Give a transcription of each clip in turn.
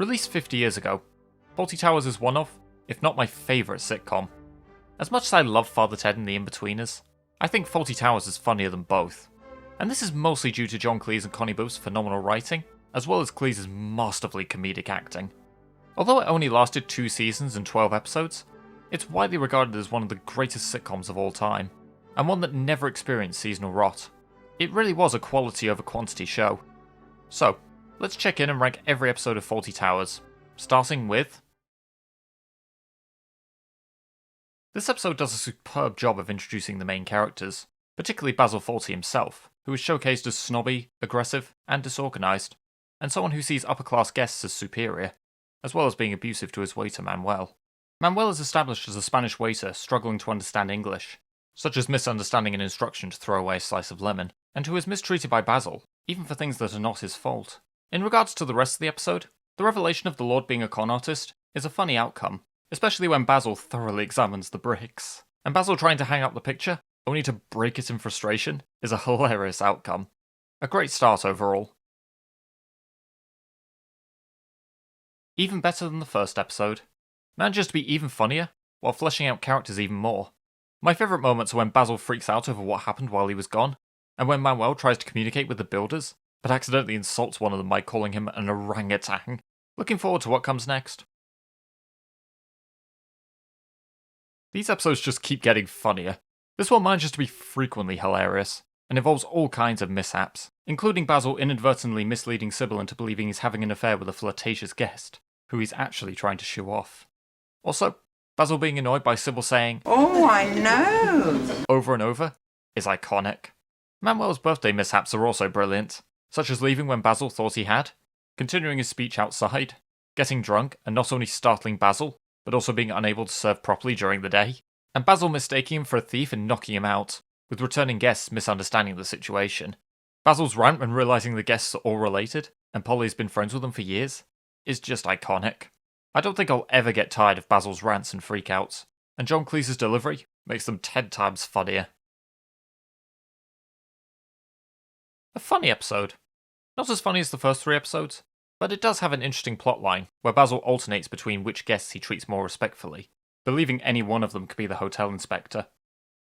Released 50 years ago, Fawlty Towers is one of, if not my favourite sitcom. As much as I love Father Ted and the In-Betweeners, I think Fawlty Towers is funnier than both. And this is mostly due to John Cleese and Connie Booth's phenomenal writing, as well as Cleese's masterfully comedic acting. Although it only lasted 2 seasons and 12 episodes, it's widely regarded as one of the greatest sitcoms of all time, and one that never experienced seasonal rot. It really was a quality over quantity show. So, let's check in and rank every episode of Fawlty Towers, starting with... This episode does a superb job of introducing the main characters, particularly Basil Fawlty himself, who is showcased as snobby, aggressive, and disorganised, and someone who sees upper-class guests as superior, as well as being abusive to his waiter Manuel. Manuel is established as a Spanish waiter struggling to understand English, such as misunderstanding an instruction to throw away a slice of lemon, and who is mistreated by Basil, even for things that are not his fault. In regards to the rest of the episode, the revelation of the Lord being a con artist is a funny outcome, especially when Basil thoroughly examines the bricks. And Basil trying to hang up the picture, only to break it in frustration, is a hilarious outcome. A great start overall. Even better than the first episode, manages to be even funnier, while fleshing out characters even more. My favourite moments are when Basil freaks out over what happened while he was gone, and when Manuel tries to communicate with the builders, but accidentally insults one of them by calling him an orangutan. Looking forward to what comes next. These episodes just keep getting funnier. This one manages to be frequently hilarious, and involves all kinds of mishaps, including Basil inadvertently misleading Sybil into believing he's having an affair with a flirtatious guest, who he's actually trying to shoo off. Also, Basil being annoyed by Sybil saying, "Oh, I know," over and over, is iconic. Manuel's birthday mishaps are also brilliant, such as leaving when Basil thought he had, continuing his speech outside, getting drunk and not only startling Basil, but also being unable to serve properly during the day, and Basil mistaking him for a thief and knocking him out, with returning guests misunderstanding the situation. Basil's rant when realising the guests are all related, and Polly's been friends with them for years, is just iconic. I don't think I'll ever get tired of Basil's rants and freakouts, and John Cleese's delivery makes them 10 times funnier. A funny episode. Not as funny as the first 3 episodes, but it does have an interesting plotline where Basil alternates between which guests he treats more respectfully, believing any one of them could be the hotel inspector.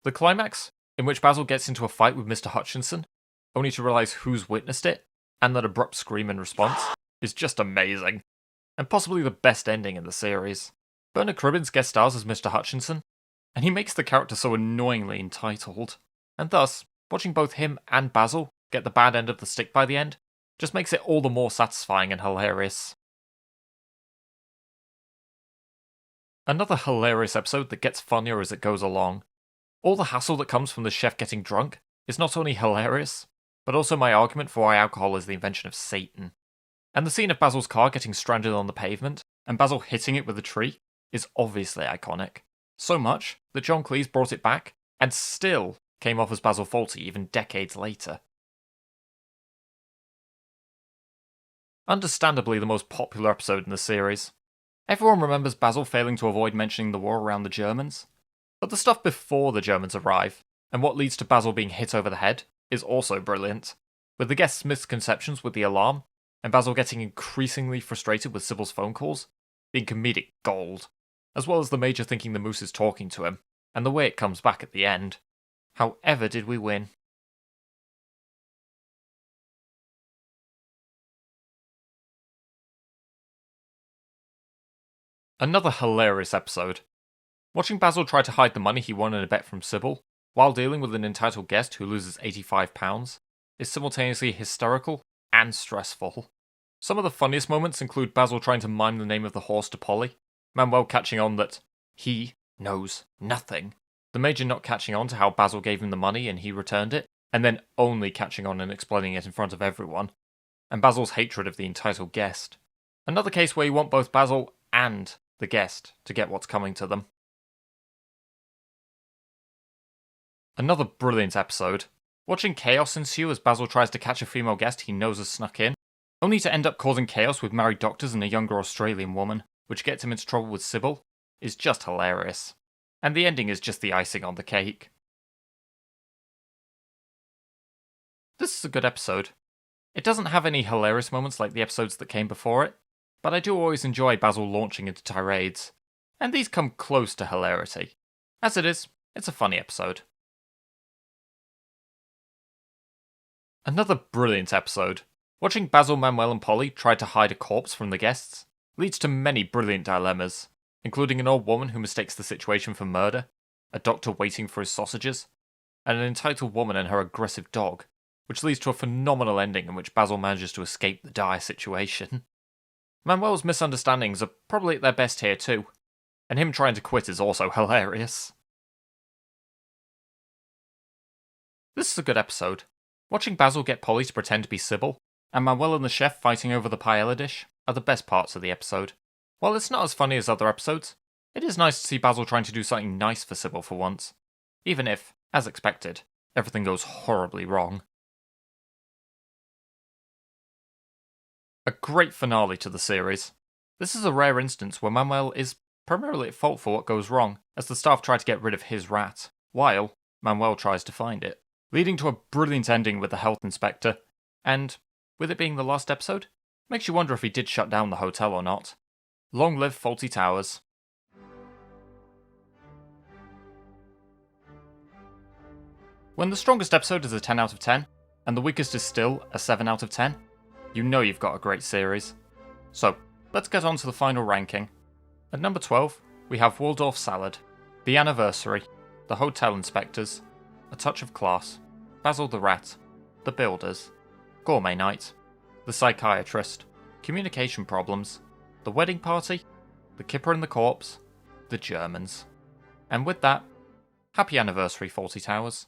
The climax, in which Basil gets into a fight with Mr. Hutchinson, only to realise who's witnessed it, and that abrupt scream in response, is just amazing, and possibly the best ending in the series. Bernard Cribbins guest stars as Mr. Hutchinson, and he makes the character so annoyingly entitled, and thus, watching both him and Basil get the bad end of the stick by the end, just makes it all the more satisfying and hilarious. Another hilarious episode that gets funnier as it goes along. All the hassle that comes from the chef getting drunk is not only hilarious, but also my argument for why alcohol is the invention of Satan. And the scene of Basil's car getting stranded on the pavement, and Basil hitting it with a tree, is obviously iconic. So much that John Cleese brought it back, and still came off as Basil Fawlty even decades later. Understandably the most popular episode in the series. Everyone remembers Basil failing to avoid mentioning the war around the Germans. But the stuff before the Germans arrive, and what leads to Basil being hit over the head, is also brilliant. With the guests' misconceptions with the alarm, and Basil getting increasingly frustrated with Sybil's phone calls, being comedic gold, as well as the Major thinking the moose is talking to him, and the way it comes back at the end. However did we win? Another hilarious episode. Watching Basil try to hide the money he won in a bet from Sybil, while dealing with an entitled guest who loses £85, is simultaneously hysterical and stressful. Some of the funniest moments include Basil trying to mime the name of the horse to Polly, Manuel catching on that he knows nothing, the Major not catching on to how Basil gave him the money and he returned it, and then only catching on and explaining it in front of everyone, and Basil's hatred of the entitled guest. Another case where you want both Basil and the guest to get what's coming to them. Another brilliant episode. Watching chaos ensue as Basil tries to catch a female guest he knows has snuck in, only to end up causing chaos with married doctors and a younger Australian woman, which gets him into trouble with Sybil, is just hilarious. And the ending is just the icing on the cake. This is a good episode. It doesn't have any hilarious moments like the episodes that came before it, but I do always enjoy Basil launching into tirades, and these come close to hilarity. As it is, it's a funny episode. Another brilliant episode. Watching Basil, Manuel and Polly try to hide a corpse from the guests leads to many brilliant dilemmas, including an old woman who mistakes the situation for murder, a doctor waiting for his sausages, and an entitled woman and her aggressive dog, which leads to a phenomenal ending in which Basil manages to escape the dire situation. Manuel's misunderstandings are probably at their best here too, and him trying to quit is also hilarious. This is a good episode. Watching Basil get Polly to pretend to be Sybil, and Manuel and the chef fighting over the paella dish are the best parts of the episode. While it's not as funny as other episodes, it is nice to see Basil trying to do something nice for Sybil for once, even if, as expected, everything goes horribly wrong. A great finale to the series. This is a rare instance where Manuel is primarily at fault for what goes wrong, as the staff try to get rid of his rat, while Manuel tries to find it, leading to a brilliant ending with the health inspector, and, with it being the last episode, makes you wonder if he did shut down the hotel or not. Long live Fawlty Towers. When the strongest episode is a 10 out of 10, and the weakest is still a 7 out of 10, you know you've got a great series. So, let's get on to the final ranking. At number 12, we have Waldorf Salad, The Anniversary, The Hotel Inspectors, A Touch of Class, Basil the Rat, The Builders, Gourmet Night, The Psychiatrist, Communication Problems, The Wedding Party, The Kipper and the Corpse, The Germans. And with that, happy anniversary, Fawlty Towers.